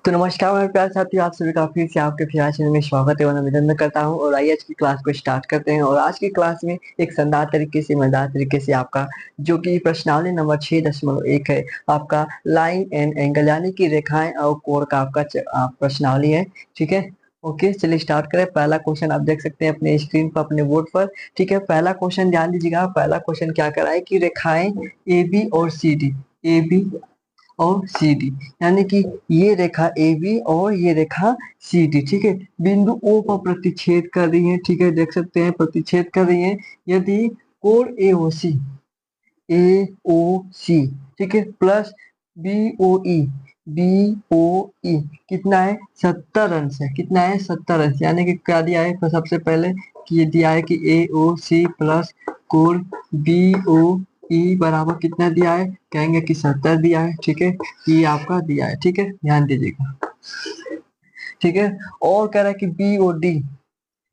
तो नमस्कार मेरे प्यारे साथियों, आप सभी का फिर से आपके प्यारे चैनल में स्वागत एवं अभिनंदन करता हूं। और आइए आज की क्लास को स्टार्ट करते हैं। और आज की क्लास में एक शानदार तरीके से मजेदार तरीके से आपका जो कि प्रश्नावली नंबर 6.1 है, आपका लाइन एंड एंगल यानी कि रेखाएं और कोण का आपका प्रश्नावली है। ठीक है, ओके, चलिए स्टार्ट करें। पहला क्वेश्चन आप देख सकते हैं अपने स्क्रीन पर, अपने बोर्ड पर। ठीक है, पहला क्वेश्चन ध्यान दीजिएगा। पहला क्वेश्चन क्या कर रहा है कि रेखाएं ए बी और सी डी, ए बी और सी डी, यानी कि ये रेखा ए बी और ये रेखा सी डी, ठीक है, बिंदु ओ पर प्रतिच्छेद कर रही है। ठीक है, देख सकते हैं प्रतिच्छेद कर रही है। यदि कोण ए ओ सी, ए ओ सी, ठीक है, प्लस बी ओ ई, बी ओ ई कितना है 70 अंश है। कितना है 70 अंश, यानी कि क्या दिया है तो सबसे पहले कि ये दिया है कि ए ओ सी प्लस कोण बी ओ ई बराबर कितना दिया है, कहेंगे कि 70 दिया है। ठीक है, ये आपका दिया है। ठीक है, ध्यान दीजिएगा। ठीक है, और कह रहा है कि B O D,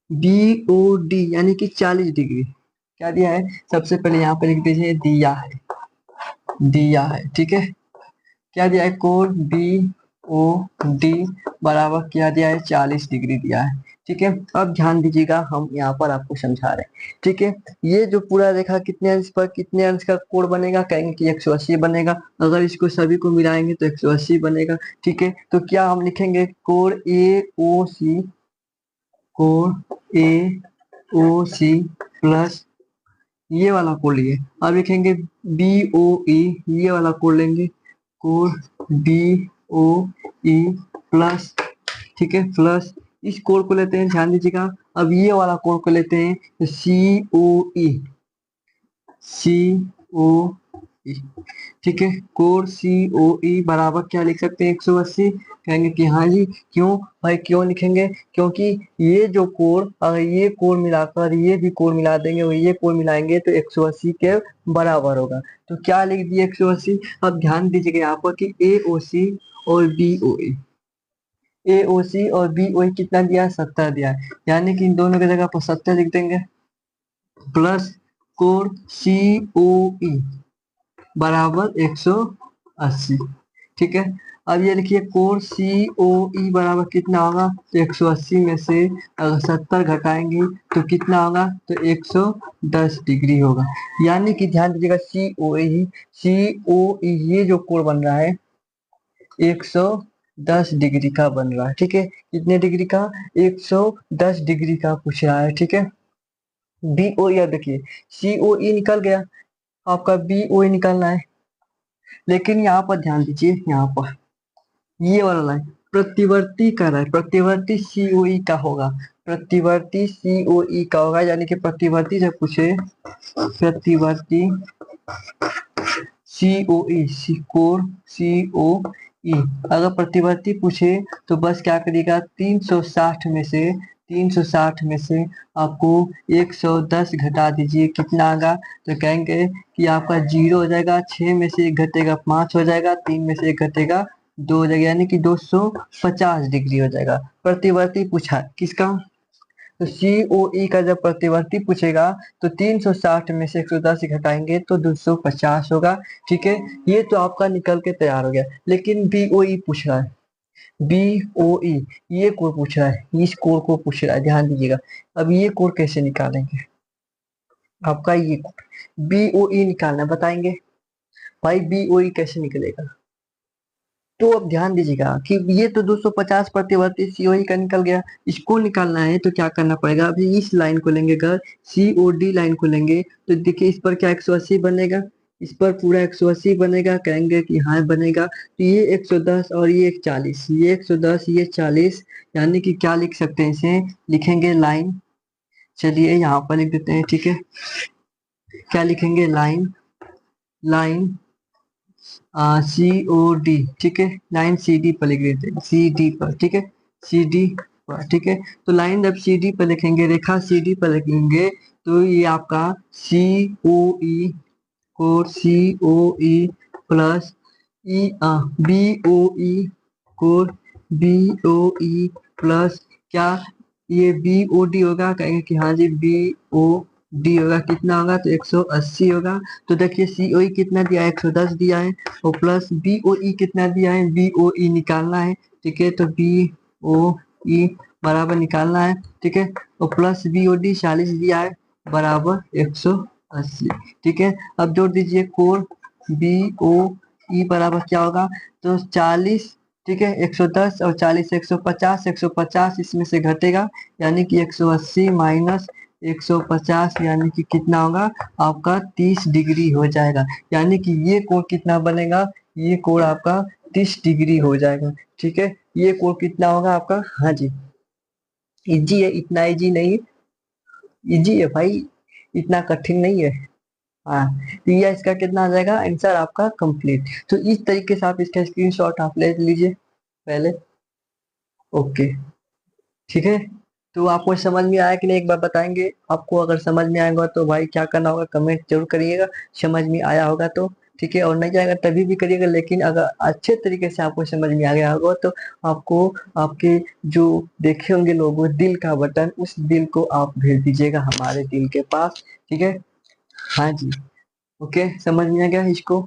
B O D यानी कि 40 डिग्री क्या दिया है, सबसे पहले यहाँ पे लिख दीजिए दिया है, दिया है। ठीक है, क्या दिया है, कोण बी ओ डी बराबर क्या दिया है, 40 डिग्री दिया है। ठीक है, अब ध्यान दीजिएगा, हम यहाँ पर आपको समझा रहे हैं। ठीक है, ये जो पूरा रेखा कितने अंश पर कितने अंश का कोण बनेगा, कहेंगे कि 180 बनेगा। अगर इसको सभी को मिलाएंगे तो 180 बनेगा। ठीक है, तो क्या हम लिखेंगे, कोण ए ओ सी, कोण ए ओ सी प्लस ये वाला कोण लिए, अब लिखेंगे बी ओ ई, ये वाला कोण लेंगे, कोण बी ओ ई प्लस, ठीक है, प्लस इस कोण को लेते हैं, ध्यान दीजिएगा। अब ये वाला कोण को लेते हैं सी ओ ई, सी ओ ई, ठीक है, कोण सी ओ ई बराबर क्या लिख सकते हैं, 180। कहेंगे कि हाँ जी, क्यों भाई, क्यों लिखेंगे, क्योंकि ये जो कोण, अगर ये कोण मिलाकर ये भी कोण मिला देंगे और ये कोण मिलाएंगे तो 180 के बराबर होगा। तो क्या लिख दिए 180। अब ध्यान दीजिएगा यहाँ पर कि ए ओ सी और बी ओ ए, ए ओ सी और बी ओ ए कितना दिया है, 70 दिया है, यानी कि इन दोनों की जगह पर 70 लिख देंगे, प्लस कोण सी ओ ई बराबर 180। ठीक है, अब ये लिखिए कोण सी ओ ई बराबर कितना होगा, तो 180 में से अगर 70 घटाएंगे तो कितना होगा, तो 110 डिग्री होगा। यानी कि ध्यान दीजिएगा सी ओ ई, सी ओ ई ये जो कोण बन रहा है 110 डिग्री का बन रहा है। ठीक है, कितने डिग्री का, 110 डिग्री का पूछ रहा है। ठीक है, बी ओ या देखिए सी ओ ई निकल गया, आपका बी ओ ई निकलना है। लेकिन यहाँ पर ध्यान दीजिए, यहाँ पर ये वाला लाइन प्रतिवर्ती कर रहा है, प्रतिवर्ती सीओई का होगा, प्रतिवर्ती सीओई का होगा, यानी कि प्रतिवर्ती जब पूछे, प्रतिवर्ती सीओई, कोण सीओ ई, अगर प्रतिवर्ती पूछे तो बस क्या करिएगा, 360 में से, 360 में से आपको 110 घटा दीजिए, कितना आएगा, तो कहेंगे कि आपका 0 हो जाएगा, 6 में से 1 घटेगा 5 हो जाएगा, 3 में से 1 घटेगा 2 हो जाएगा, यानी कि 250 डिग्री हो जाएगा। प्रतिवर्ती पूछा किसका, तो सीओई का जब प्रतिवर्ती पूछेगा तो 360 में से 110 घटाएंगे तो 250 होगा। ठीक है, ये तो आपका निकल के तैयार हो गया। लेकिन बीओई पूछ रहा है, बीओई ये कोड पूछ रहा है, इस कोड को पूछ रहा है, ध्यान दीजिएगा। अब ये कोड कैसे निकालेंगे, आपका ये कोड बीओई निकालना बताएंगे, भाई बीओई कैसे निकलेगा। तो अब ध्यान दीजिएगा कि ये तो 250 प्रतिवर्ती सीओई का निकल गया, इसको निकालना है तो क्या करना पड़ेगा, अभी इस लाइन को लेंगे, अगर सीओडी लाइन को लेंगे तो देखिए इस पर क्या 180 बनेगा, इस पर पूरा 180 बनेगा, कहेंगे कि हाँ बनेगा, तो ये 110 और ये 40, ये 110 ये 40, यानी कि क्या लिख सकते हैं, इसे लिखेंगे लाइन। चलिए यहाँ पर लिख देते हैं। ठीक है, क्या लिखेंगे, लाइन, लाइन सी ओ डी, ठीक है, लाइन सी डी पर लिख देते हैं, सी डी पर, ठीक है, सी डी पर। ठीक है, तो लाइन जब सी डी पर लिखेंगे, रेखा सी डी पर लिखेंगे, तो ये आपका सी ओ ई, कोण सी ओ E plus E B O ई, कोण बी ओ ई प्लस क्या, ये बी ओ डी होगा, कहेंगे कि हाँ जी बी ओ डी होगा कितना होगा, तो 180 होगा। तो देखिए सीओई कितना दिया है, 110 दिया है, और प्लस बीओई कितना दिया है, बीओई निकालना है। ठीक है, तो बीओई बराबर निकालना है। ठीक है, और प्लस बीओडी 40 दिया है, बराबर 180। ठीक है, अब जोड़ दीजिए कोण बीओई बराबर क्या होगा, तो 40। ठीक है, 110 और 40 150, 150 इसमें से घटेगा, यानी कि 180 माइनस 150, यानी कि कितना होगा आपका 30 डिग्री हो जाएगा। यानी कि ये कोण कितना बनेगा, ये कोण आपका 30 डिग्री हो जाएगा। ठीक है, ये कोण कितना होगा आपका, हाँ जी, इजी है, इतना इजी नहीं, इजी है भाई, इतना कठिन नहीं है। हाँ, तो ये इसका कितना आ जाएगा आंसर आपका कंप्लीट। तो इस तरीके से आप इसका स्क्रीनशॉट आप ले लीजिए पहले। ओके, ठीक है। तो आपको समझ में आया कि नहीं, एक बार बताएंगे आपको, अगर समझ में आएगा तो भाई क्या करना होगा, कमेंट जरूर करिएगा, समझ में आया होगा तो। ठीक है, और नहीं आएगा तभी भी करिएगा, लेकिन अगर अच्छे तरीके से आपको समझ में आ गया होगा तो आपको आपके जो देखे होंगे लोग दिल का बटन, उस दिल को आप भेज दीजिएगा हमारे दिल के पास। ठीक है, हाँ जी, ओके, समझ में आ गया इसको।